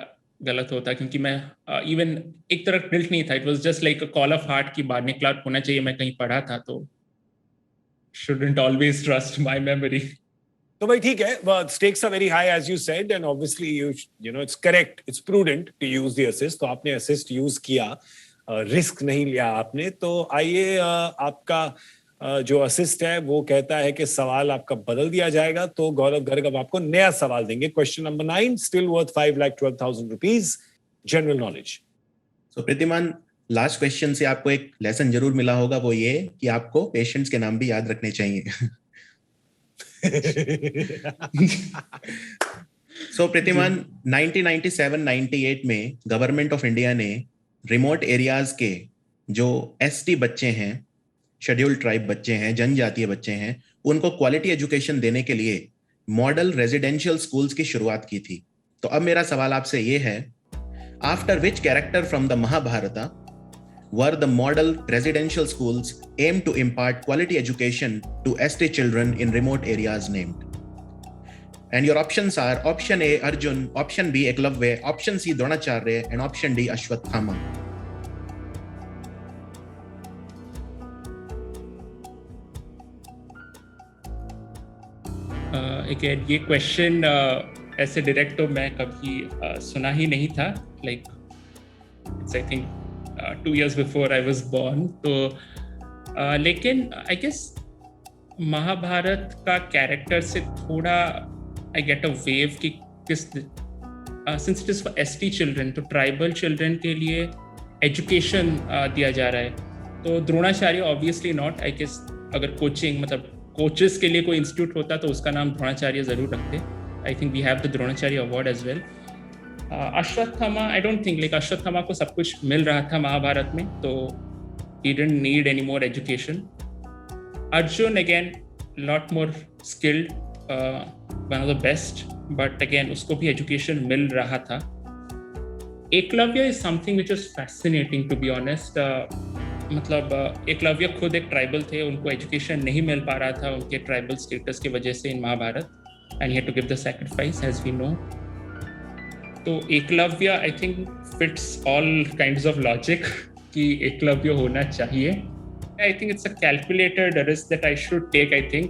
Speaker 2: गलत होता क्योंकि मैं even एक तरह टिल्ट नहीं था। It was just like a call of heart कि बार्नी क्लार्क होना चाहिए, मैं कहीं पढ़ा था तो shouldn't always trust my memory.
Speaker 1: तो भाई ठीक है, but stakes are very high as you said and obviously you know it's correct, it's prudent to use the assist. तो आपने assist use किया, रिस्क नहीं लिया आपने। तो आइए आपका जो असिस्ट है वो कहता है कि सवाल आपका बदल दिया जाएगा। तो गौरव गर्ग अब आपको नया सवाल देंगे। Question number 9 still worth 5,12,000 rupees, general knowledge.
Speaker 11: So Pratiman, last question से आपको एक लेसन जरूर मिला होगा, वो ये कि आपको पेशेंट्स के नाम भी याद रखने चाहिए। सो प्रीतिमान, 1997-98 में गवर्नमेंट ऑफ इंडिया ने रिमोट एरियाज के जो एसटी बच्चे हैं, शेड्यूल्ड ट्राइब बच्चे हैं, जनजातीय बच्चे हैं, उनको क्वालिटी एजुकेशन देने के लिए मॉडल रेजिडेंशियल स्कूल्स की शुरुआत की थी। तो अब मेरा सवाल आपसे ये है, after which character from the Mahabharata were the model residential schools aimed to impart quality education to ST children in remote areas named? And your options are option A Arjun, option B Eklavya, option C Dronacharya, and option D Ashwathama.
Speaker 2: Again, ये क्वेश्चन ऐसे डायरेक्ट तो मैं कभी सुना ही नहीं था। Like it's I think 2 years before I was born. तो लेकिन आई गेस महाभारत का कैरेक्टर से थोड़ा आई गेट अ वेव कि किस since it is for ST children तो ट्राइबल चिल्ड्रन के लिए एजुकेशन दिया जा रहा है। तो Dronacharya obviously not. I guess अगर कोचिंग मतलब कोचेस के लिए कोई इंस्टीट्यूट होता तो उसका नाम द्रोणाचार्य जरूर रखते। I think we have the Dronacharya award as well. Ashwatthama I don't think, like Ashwatthama को सब कुछ मिल रहा था महाभारत में तो he didn't need any more education. Arjun again lot more skilled, one of the best, but again उसको भी education मिल रहा था. Eklavya is something which is fascinating to be honest. मतलब एकलव्य खुद एक ट्राइबल थे, उनको एजुकेशन नहीं मिल पा रहा था उनके ट्राइबल स्टेटस की वजह से इन Mahabharat, and he had to give the sacrifice as we know. तो Eklavya I think fits all kinds of logic कि एकलव्य होना चाहिए. I think it's a calculated risk that I should take. I think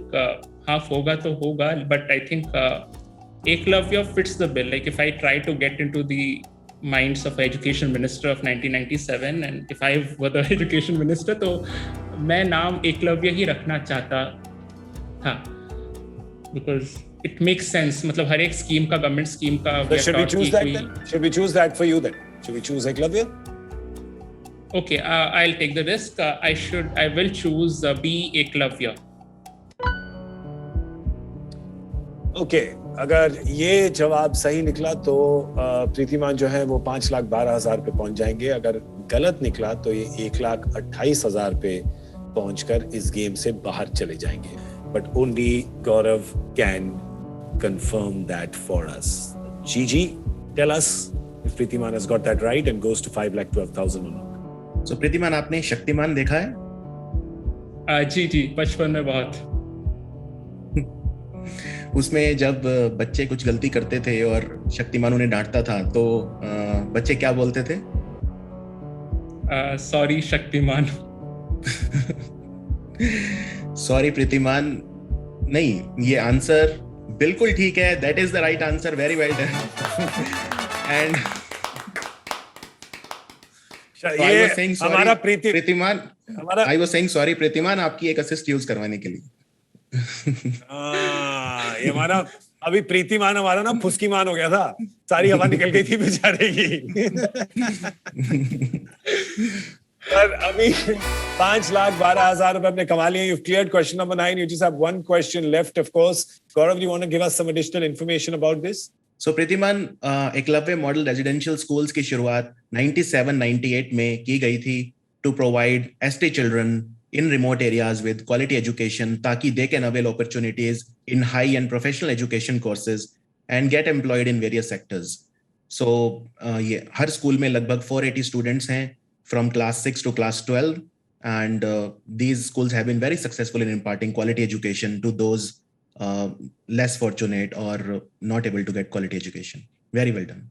Speaker 2: half होगा तो होगा, but I think Eklavya fits the bill. Like if I try to get into the minds of education minister of 1997 and if I were the education minister तो मैं नाम एकलव्य ही रखना चाहता था because it makes sense. मतलब हर एक स्कीम का, गवर्नमेंट स्कीम का
Speaker 1: should we choose that then? Should we choose that for you then? Should we choose Eklavya?
Speaker 2: Okay, I'll take the risk. I will choose B Eklavya.
Speaker 1: Okay, अगर ये जवाब सही निकला तो प्रीतिमान जो है वो 5,12,000 पे पहुंच जाएंगे. अगर गलत निकला तो ये 1,28,000 पे पहुंचकर इस गेम से बाहर चले जाएंगे. But only Gaurav can confirm that for us. Gigi, tell us if Pritiman has got that right and goes to 5,12,000 or not.
Speaker 11: So प्रीतिमान, आपने शक्तिमान देखा है?
Speaker 2: जी बचपन में बहुत.
Speaker 11: उसमें जब बच्चे कुछ गलती करते थे और शक्तिमान उन्हें डांटता था तो बच्चे क्या बोलते थे?
Speaker 2: सॉरी शक्तिमान.
Speaker 11: सॉरी प्रीतिमान नहीं, ये आंसर बिल्कुल ठीक है. That is the right answer. Very well done. And
Speaker 1: ये हमारा
Speaker 11: प्रीतिमान, आई वाज सेइंग सॉरी प्रीतिमान आपकी एक असिस्ट यूज करवाने के लिए.
Speaker 1: ये हमारा अभी प्रीतिमान हमारा ना फुस्कीमान हो गया था. सारी हवा निकल गई थी बेचारे की. पर अभी 5,12,000 रुपए आपने कमा लिए. You've cleared question number 9. You just have one question left, of course. Gaurav, do you want to give us some additional information about this?
Speaker 11: So Pratiman, Eklavya model residential schools की शुरुआत 97-98 में की गई थी to provide ST children in remote areas with quality education ताकि they can avail opportunities in high and professional education courses and get employed in various sectors. So ये हर स्कूल में लगभग 480 students हैं from class 6 to class 12 and these schools have been very successful in imparting quality education to those less fortunate or not able to get quality education. Very well done.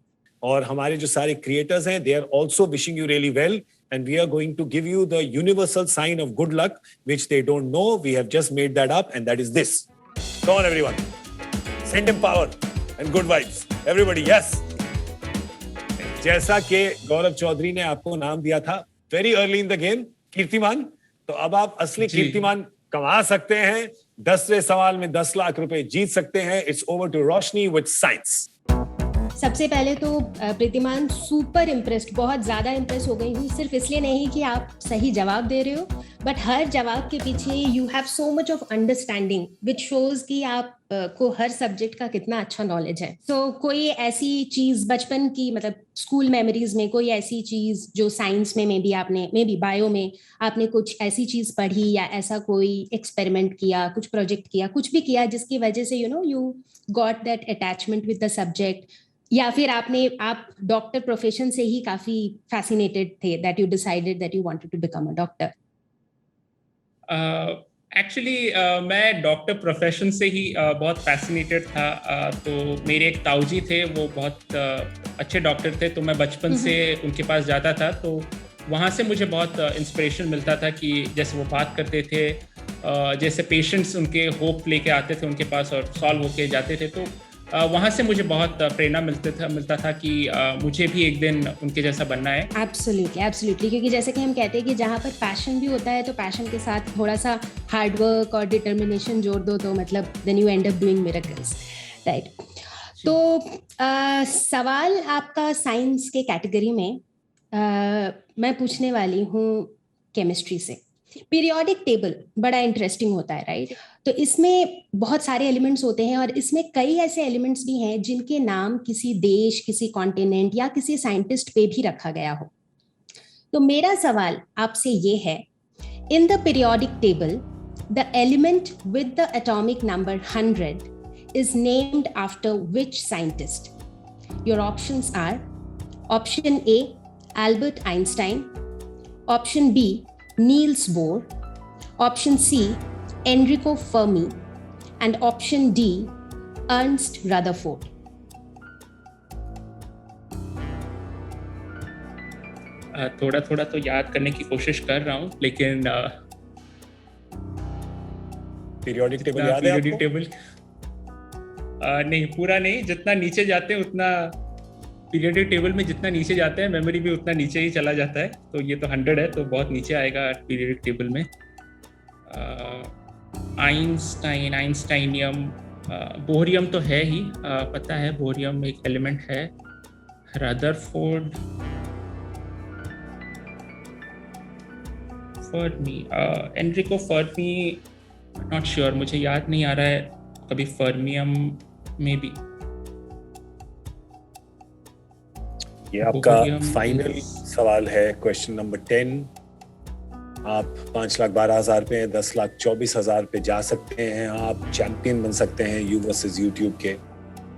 Speaker 1: और हमारे जो सारे creators हैं, they are also wishing you really well. And we are going to give you the universal sign of good luck, which they don't know. We have just made that up, and that is this. Come on, everyone. Send him power and good vibes. Everybody, yes. जैसा कि गौरव चौधरी ने आपको नाम दिया था very early in the game, कीर्तिमान, तो अब आप असली कीर्तिमान कमा सकते हैं. 10वें सवाल में 10 लाख रुपए जीत सकते हैं. It's over to Roshni with science.
Speaker 9: सबसे पहले तो प्रीतिमान सुपर इम्प्रेस्ड, बहुत ज़्यादा इम्प्रेस हो गई हूँ. सिर्फ इसलिए नहीं कि आप सही जवाब दे रहे हो, बट हर जवाब के पीछे you have so much of understanding which shows कि आप को हर सब्जेक्ट का कितना अच्छा नॉलेज है. तो कोई ऐसी चीज़ बचपन की, मतलब स्कूल मेमोरीज में कोई ऐसी चीज़ जो साइंस में मे बी बायो में आपने कुछ ऐसी चीज़ पढ़ी या ऐसा कोई एक्सपेरिमेंट किया, कुछ प्रोजेक्ट किया, कुछ भी किया जिसकी वजह से you got that attachment with the subject, या फिर आप डॉक्टर प्रोफेशन से ही काफी फैसिनेटेड थे that you decided that you wanted to become a doctor?
Speaker 2: Actually मैं डॉक्टर प्रोफेशन से ही बहुत फैसिनेटेड था. तो मेरे एक ताऊजी थे, वो बहुत अच्छे डॉक्टर थे, तो मैं बचपन से उनके पास जाता था. तो वहाँ से मुझे बहुत इंस्पिरेशन मिलता था कि जैसे वो बात करते थे, जैसे पेशेंट्स उनके होप लेके आते थे उनके पास और सॉल्व होके जाते थे. तो वहाँ से मुझे बहुत प्रेरणा मिलता था कि मुझे भी एक दिन उनके जैसा बनना है.
Speaker 9: एब्सोल्युटली, क्योंकि जैसे कि हम कहते हैं कि जहाँ पर पैशन भी होता है तो पैशन के साथ थोड़ा सा हार्ड वर्क और डिटर्मिनेशन जोड़ दो तो मतलब then you end up doing miracles, right? तो सवाल आपका साइंस के कैटेगरी में मैं पूछने वाली हूँ केमिस्ट्री से. पीरियोडिक टेबल बड़ा इंटरेस्टिंग होता है, राइट? तो इसमें बहुत सारे एलिमेंट्स होते हैं और इसमें कई ऐसे एलिमेंट्स भी हैं जिनके नाम किसी देश, किसी कॉन्टिनेंट या किसी साइंटिस्ट पे भी रखा गया हो. तो मेरा सवाल आपसे ये है, in the periodic table The element with the atomic number 100 is named after which scientist? Your options are option A, Albert Einstein, option B, Niels Bohr, option C, Enrico Fermi, and option D, Ernst Rutherford.
Speaker 2: थोड़ा थोड़ा तो याद करने की कोशिश कर रहा हूँ, लेकिन
Speaker 1: पीरियोडिक टेबल याद है आपको?
Speaker 2: पीरियोडिक टेबल नहीं, पूरा नहीं, जितना नीचे जाते हैं उतना पीरियोडिक टेबल में जितना नीचे जाते हैं मेमोरी भी उतना नीचे ही चला जाता है। तो ये तो 100 है, तो बहुत नीचे आएगा पीरियोडिक टेबल में। आइंस्टाइनियम, बोरियम तो है ही, पता है बोरियम एक एलिमेंट है। Rutherford, Fermi, Enrico Fermi, not sure, मुझे याद नहीं आ रहा है कभी फर्मियम में भी।
Speaker 1: ये आपका फाइनल सवाल है, क्वेश्चन नंबर 10। आप 5,12,000 पे, 10,24,000 पे जा सकते हैं। आप चैंपियन बन सकते हैं यू वर्सेस यूट्यूब के,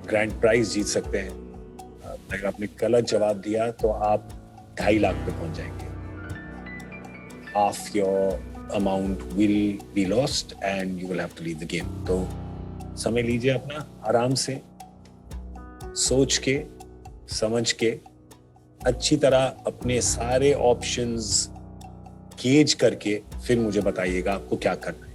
Speaker 1: ग्रैंड प्राइज जीत सकते हैं। अगर आपने गलत जवाब दिया तो आप 2.5 लाख पे पहुंच जाएंगे। Half your amount will be lost and you will have to leave the game. तो समय लीजिए अपना, आराम से सोच के समझ के अच्छी तरह अपने सारे ऑप्शंस गेज करके फिर मुझे बताइएगा आपको क्या करना है।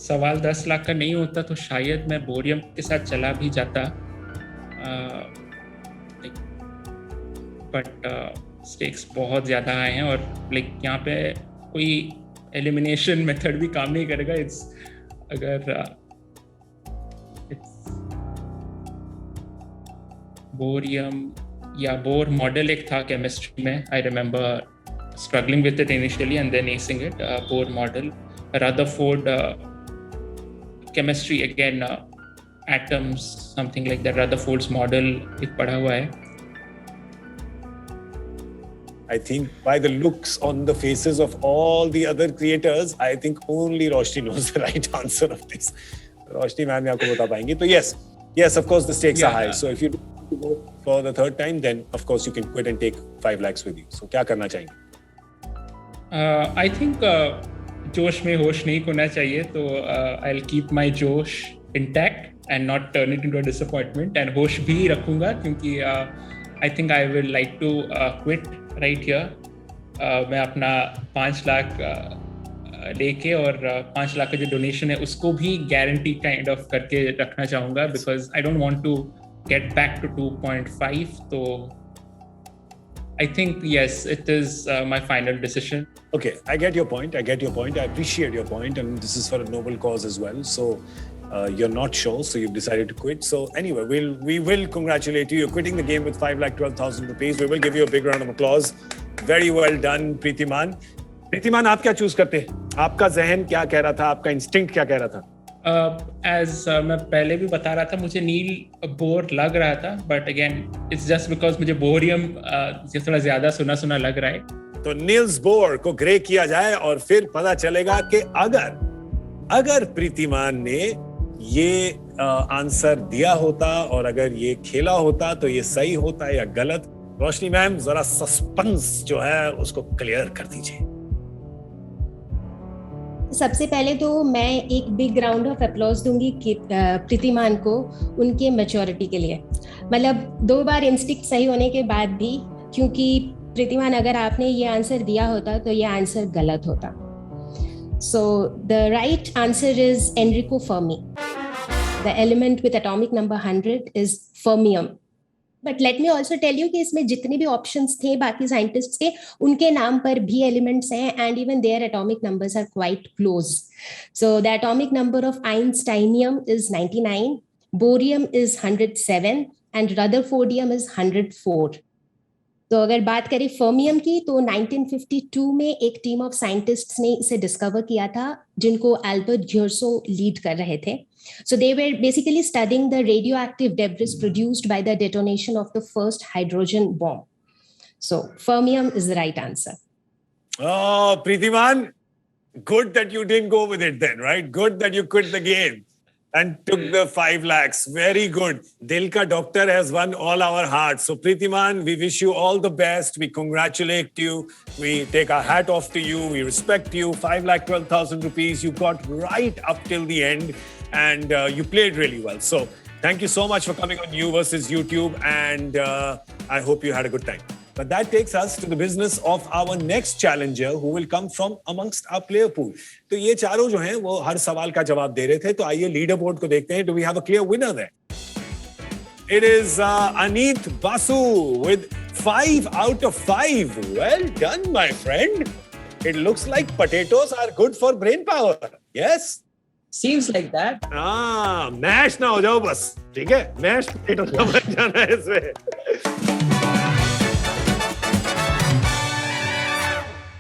Speaker 2: सवाल 10 लाख का नहीं होता तो शायद मैं बोरियम के साथ चला भी जाता, बट स्टेक्स बहुत ज़्यादा आए हैं और लाइक यहाँ पे कोई एलिमिनेशन मेथड भी काम नहीं करेगा। अगर बोरियम या बोर मॉडल एक था केमिस्ट्री में, I remember struggling with it initially and then acing it, Bohr model. Rutherford, chemistry again, atoms, something like that, Rutherford's model एक पढ़ा हुआ है।
Speaker 1: I think by the looks on the faces of all the other creators, I think only Roshni knows the right answer of this. Roshni ma'am ही आपको बता पाएंगी। तो yes, of course the stakes are high. So if you go for the third time, then of course you can quit and take 5 lakhs with you. So क्या करना चाहेंगे?
Speaker 2: I think जोश में होश नहीं खोना चाहिए, तो I'll keep my जोश intact and not turn it into a disappointment, and होश भी रखूंगा क्योंकि I think I will like to quit right here. मैं अपना 5 लाख लेके और 5 लाख का जो डोनेशन है उसको भी गारंटी काइंड ऑफ करके रखना चाहूँगा, because I don't want to get back to 2.5. तो I think yes, it is my final decision.
Speaker 1: Okay, I get your point. I appreciate your point, and this is for a noble cause as well. So you're not sure, so you've decided to quit. So anyway, we will congratulate you. You're quitting the game with 5,12,000 rupees. We will give you a big round of applause. Very well done, Preetiman. Preetiman, आप क्या चूज करते? आपका जहन क्या कह रहा था? आपका इंस्टिंक्ट क्या कह रहा था?
Speaker 2: मैं पहले भी बता रहा था, मुझे नील बोर लग रहा था, but again it's just because मुझे बोरियम थोड़ा ज्यादा सुना लग रहा है।
Speaker 1: तो नील्स बोर को ग्रे किया जाए और फिर पता चलेगा कि अगर प्रीतिमान ने ये आंसर दिया होता और अगर ये खेला होता तो ये सही होता या गलत। रोशनी मैम, जरा सस्पेंस जो है उसको क्लियर कर दीजिए।
Speaker 9: सबसे पहले तो मैं एक बिग राउंड ऑफ अप्लॉज दूंगी प्रीतिमान को उनके मैच्योरिटी के लिए। मतलब 2 बार इंस्टिंक्ट सही होने के बाद भी, क्योंकि प्रीतिमान अगर आपने ये आंसर दिया होता तो ये आंसर गलत होता। So the right answer is Enrico Fermi. The element with atomic number 100 is fermium. But let me also tell you कि इसमें जितने भी ऑप्शंस थे बाकी साइंटिस्ट्स के, उनके नाम पर भी एलिमेंट्स हैं and even their atomic numbers are quite close. So the atomic number of einsteinium is 99, bohrium is 107 and rutherfordium is 104. तो अगर बात करें फर्मियम की, तो 1952 में एक टीम ऑफ साइंटिस्ट्स ने इसे डिस्कवर किया था, जिनको एल्बर्ट ग्यूर्सो लीड कर रहे थे. So they were basically studying the radioactive debris produced by the detonation of the first hydrogen bomb. So fermium is the right answer.
Speaker 12: Oh, Preetiman, good that you didn't go with it then, right? Good that you quit the game and took the 5 lakhs. Very good. Dil Ka Doctor has won all our hearts. So Preetiman, we wish you all the best. We congratulate you. We take our hat off to you. We respect you. 5,12,000 rupees. You got right up till the end. And you played really well. So thank you so much for coming on You versus YouTube, and I hope you had a good time. But that takes us to the business of our next challenger, who will come from amongst our player pool. तो ये चारों जो हैं वो हर सवाल का जवाब दे रहे थे. तो आइए लीडर बोर्ड को देखते हैं. Do we have a clear winner there? It is Aneet Basu with 5 out of 5. Well done, my friend. It looks like potatoes are good for brain power. Yes?
Speaker 4: Seems like that.
Speaker 12: मैश ना हो जाओ बस, ठीक है? मैश पोटैटो ना बन जाना है इसमें.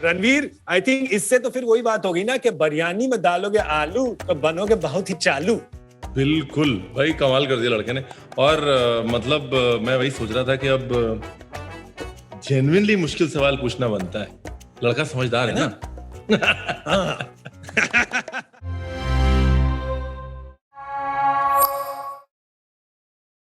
Speaker 12: रणवीर, आई थिंक इससे तो फिर वही बात होगी ना कि बिरयानी में डालोगे आलू तो बनोगे बहुत ही चालू.
Speaker 5: बिल्कुल भाई, कमाल कर दिया लड़के ने. और मतलब मैं वही सोच रहा था कि अब जेन्युइनली मुश्किल सवाल पूछना बनता है. लड़का समझदार है ना.